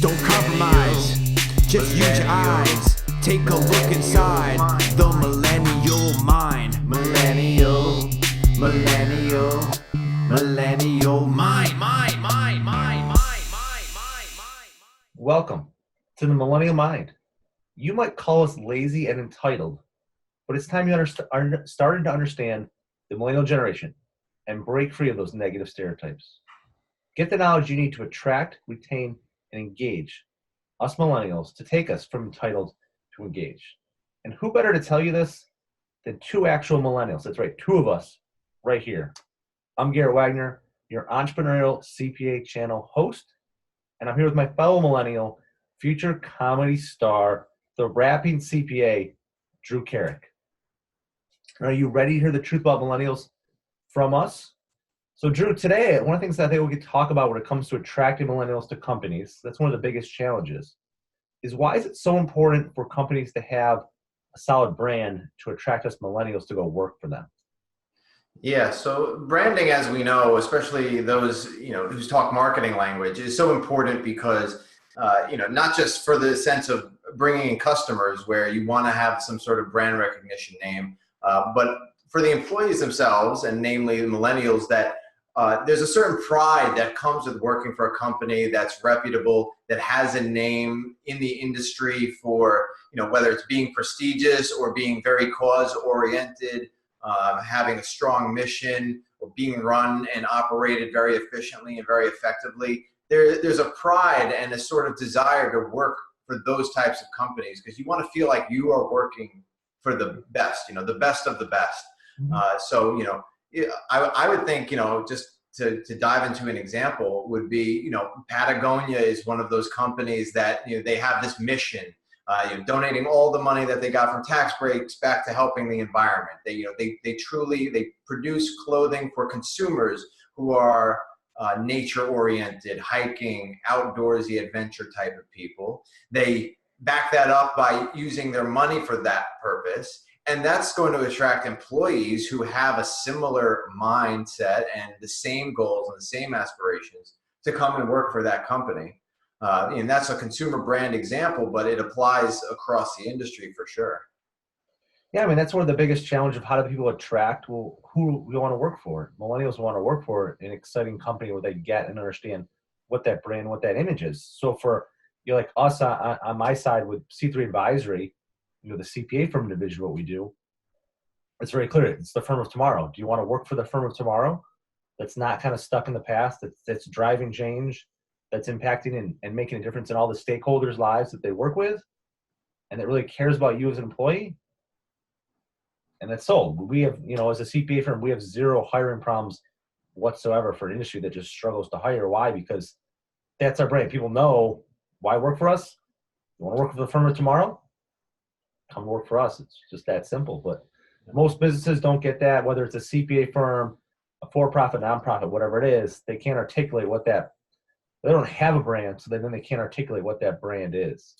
Don't compromise, just use your eyes. Take a look inside the millennial mind. Millennial mind. Welcome to the Millennial Mind. You might call us lazy and entitled, but it's time you are starting to understand the millennial generation and break free of those negative stereotypes. Get the knowledge you need to attract, retain, and engage us millennials to take us from entitled to engaged. And who better to tell you this than two actual millennials? That's right, two of us right here. I'm Garrett Wagner, your entrepreneurial CPA channel host, and I'm here with my fellow millennial, future comedy star, the rapping CPA, Drew Carrick. Are you ready to hear the truth about millennials from us? So Drew, today, one of the things that I think we could talk about when it comes to attracting millennials to companies, that's one of the biggest challenges, is why is it so important for companies to have a solid brand to attract us millennials to go work for them? Yeah, so branding, as we know, especially those who talk marketing language, is so important because not just for the sense of bringing in customers, where you want to have some sort of brand recognition name, but for the employees themselves, and namely the millennials, that there's a certain pride that comes with working for a company that's reputable, that has a name in the industry for whether it's being prestigious or being very cause-oriented. Having a strong mission, or being run and operated very efficiently and very effectively. There's a pride and a sort of desire to work for those types of companies, because you want to feel like you are working for the best, the best of the best. I would think, just to dive into an example would be, Patagonia is one of those companies that, they have this mission. Donating all the money that they got from tax breaks back to helping the environment. They truly produce clothing for consumers who are nature oriented, hiking, outdoorsy adventure type of people. They back that up by using their money for that purpose. And that's going to attract employees who have a similar mindset and the same goals and the same aspirations to come and work for that company. And that's a consumer brand example, but it applies across the industry for sure. Yeah, I mean, that's one of the biggest challenge of how do people attract who we want to work for. Millennials want to work for an exciting company where they get and understand what that brand, what that image is. So for like us on my side with C3 Advisory, the CPA firm division, what we do, it's very clear. It's the firm of tomorrow. Do you want to work for the firm of tomorrow that's not kind of stuck in the past, that's driving change, that's impacting and making a difference in all the stakeholders' lives that they work with, and that really cares about you as an employee? And that's sold. We have, as a CPA firm, we have zero hiring problems whatsoever for an industry that just struggles to hire. Why? Because that's our brand. People know why work for us. You want to work for the firm of tomorrow? Come work for us. It's just that simple. But most businesses don't get that, whether it's a CPA firm, a for-profit, nonprofit, whatever it is, they can't articulate what that. They don't have a brand, so then they can't articulate what that brand is.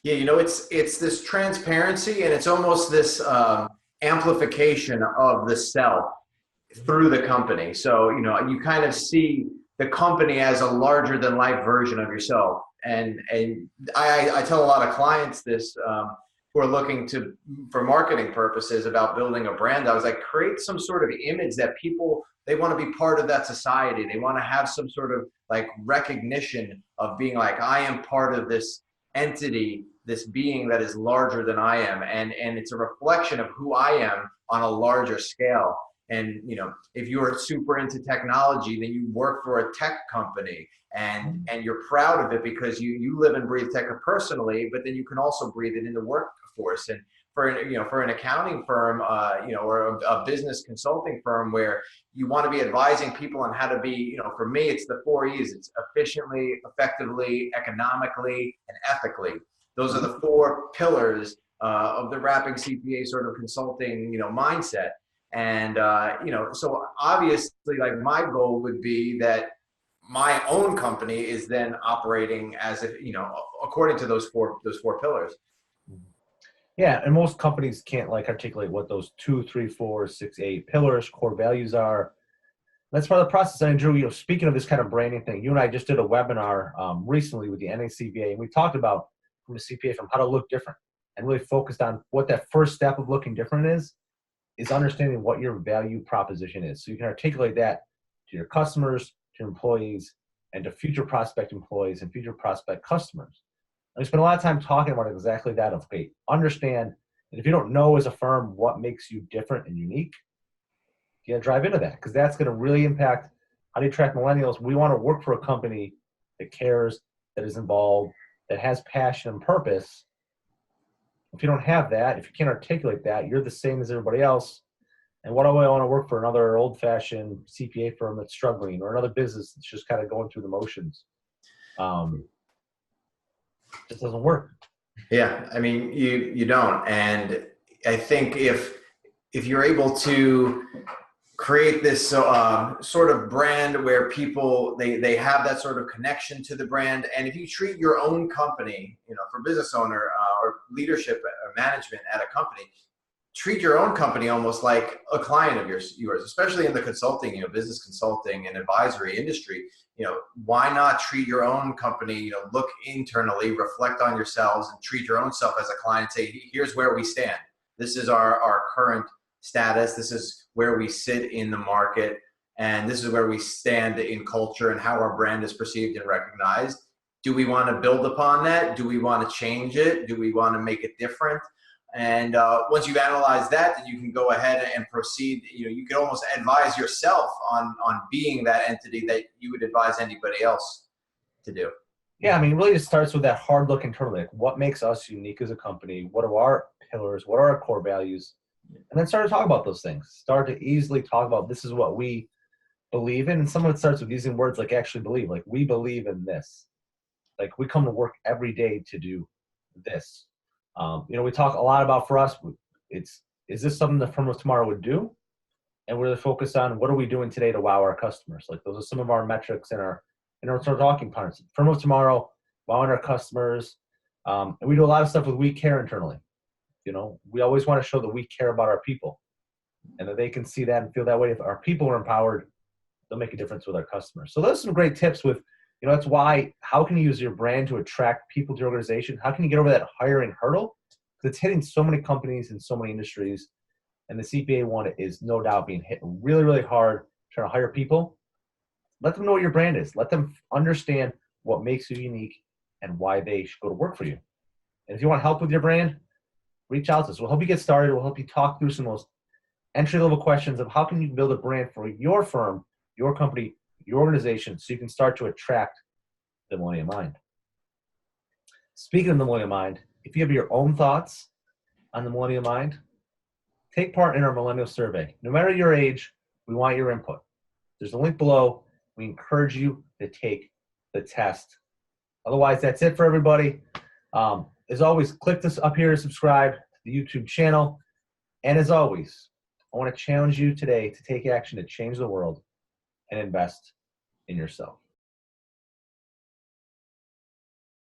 Yeah, it's this transparency, and it's almost this amplification of the self through the company. So, you kind of see the company as a larger than life version of yourself. And I tell a lot of clients this who are looking for marketing purposes about building a brand. I was like, create some sort of image that people, they want to be part of that society. They want to have some sort of like recognition of being like, I am part of this entity, this being that is larger than I am. And it's a reflection of who I am on a larger scale. And, if you're super into technology, then you work for a tech company and you're proud of it because you live and breathe tech personally, but then you can also breathe it in the workforce. And for an accounting firm, or a business consulting firm where you want to be advising people on how to be, for me, it's the 4 E's. It's efficiently, effectively, economically, and ethically. Those are the 4 pillars of the rapping CPA sort of consulting, mindset. And, so obviously, like, my goal would be that my own company is then operating as if, according to those four pillars. Yeah, and most companies can't articulate what those 2, 3, 4, 6, 8 pillars, core values are. That's part of the process. And Drew, speaking of this kind of branding thing, you and I just did a webinar recently with the NACBA, and we talked about from a CPA from how to look different and really focused on what that first step of looking different is understanding what your value proposition is. So you can articulate that to your customers, to your employees, and to future prospect employees and future prospect customers. And we spent a lot of time talking about exactly that of, okay, understand that if you don't know as a firm what makes you different and unique, you gotta drive into that, because that's gonna really impact how do you attract millennials. We wanna work for a company that cares, that is involved, that has passion and purpose. If you don't have that, if you can't articulate that, you're the same as everybody else. And what do I want to work for? Another old-fashioned CPA firm that's struggling, or another business that's just kind of going through the motions. Just doesn't work. Yeah, I mean, you don't. And I think if you're able to create this sort of brand where people they have that sort of connection to the brand, and if you treat your own company, for business owner or leadership or management at a company, treat your own company almost like a client of yours, especially in the consulting, business consulting and advisory industry. Why not treat your own company, look internally, reflect on yourselves, and treat your own self as a client. Say, here's where we stand. This is our current status. This is where we sit in the market, and this is where we stand in culture and how our brand is perceived and recognized. Do we want to build upon that? Do we want to change it? Do we want to make it different? And once you've analyzed that, then you can go ahead and proceed. You can almost advise yourself on being that entity that you would advise anybody else to do. Yeah, I mean, really it starts with that hard look internally. Like, what makes us unique as a company? What are our pillars? What are our core values? And then start to talk about those things. Start to easily talk about, this is what we believe in. And some of it starts with using words like actually believe. Like, we believe in this. Like, we come to work every day to do this. We talk a lot about, for us, is this something the firm of tomorrow would do? And we're really focused on, what are we doing today to wow our customers? Like, those are some of our metrics in our sort of talking points. Firm of tomorrow, wowing our customers. And we do a lot of stuff with we care internally. We always want to show that we care about our people and that they can see that and feel that way. If our people are empowered, they'll make a difference with our customers. So those are some great tips with, that's why, how can you use your brand to attract people to your organization? How can you get over that hiring hurdle? Because it's hitting so many companies in so many industries. And the CPA one is no doubt being hit really, really hard trying to hire people. Let them know what your brand is. Let them understand what makes you unique and why they should go to work for you. And if you want help with your brand, reach out to us. We'll help you get started. We'll help you talk through some of those entry-level questions of how can you build a brand for your firm, your company, your organization, so you can start to attract the millennial mind. Speaking of the millennial mind, if you have your own thoughts on the millennial mind, take part in our millennial survey. No matter your age, we want your input. There's a link below. We encourage you to take the test. Otherwise, that's it for everybody. As always, click this up here to subscribe to the YouTube channel. And as always, I want to challenge you today to take action to change the world and invest in yourself.